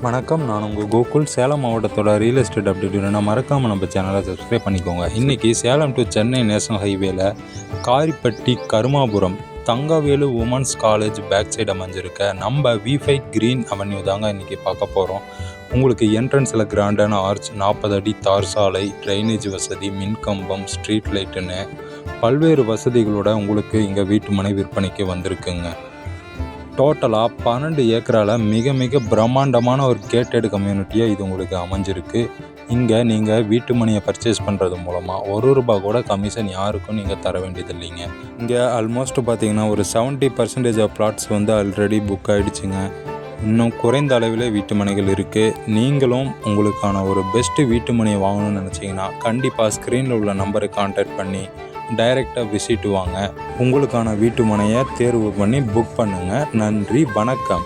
வணக்கம், நான் உங்கள் கோகுல். சேலம் மாவட்டத்தோட ரியல் எஸ்டேட் அப்டேட் வேணும்னா மறக்காமல் நம்ம சேனலை சப்ஸ்கிரைப் பண்ணிக்கோங்க. இன்றைக்கி சேலம் டு சென்னை நேஷனல் ஹைவேல Karippatti Karumapuram Thangavelu women's college back side அமைஞ்சிருக்க நம்ம V5 கிரீன் அவென்யூ தாங்க இன்றைக்கி பார்க்க போகிறோம். உங்களுக்கு என்ட்ரன்ஸில் கிராண்டான ஆர்ச், 40 அடி தார் சாலை, ட்ரைனேஜ் வசதி, மின்கம்பம், ஸ்ட்ரீட் லைட்டுன்னு பல்வேறு வசதிகளோட உங்களுக்கு இங்கே வீட்டு மனை விற்பனைக்கு வந்திருக்குங்க. டோட்டலாக 12 ஏக்கரால் மிக பிரம்மாண்டமான ஒரு கேட்டட் கம்யூனிட்டியாக இது உங்களுக்கு அமைஞ்சிருக்கு. இங்கே நீங்கள் வீட்டு மனையை பர்ச்சேஸ் பண்ணுறது மூலமாக ₹1 கூட கமிஷன் யாருக்கும் நீங்கள் தர வேண்டியது இல்லைங்க. இங்கே ஆல்மோஸ்ட் பார்த்தீங்கன்னா ஒரு 70% ஆஃப் பிளாட்ஸ் ஆல்ரெடி புக் ஆகிடுச்சுங்க. இன்னும் குறைந்த அளவில் வீட்டு மனைகள் இருக்குது. நீங்களும் உங்களுக்கான ஒரு பெஸ்ட்டு வீட்டு மனையை வாங்கணும்னு நினச்சிங்கன்னா கண்டிப்பாக ஸ்க்ரீனில் உள்ள நம்பரை கான்டாக்ட் பண்ணி டைரெக்டாக விசிட் வாங்க. உங்களுக்கான வீட்டு மனையை தேர்வு பண்ணி புக் பண்ணுங்கள். நன்றி, வணக்கம்.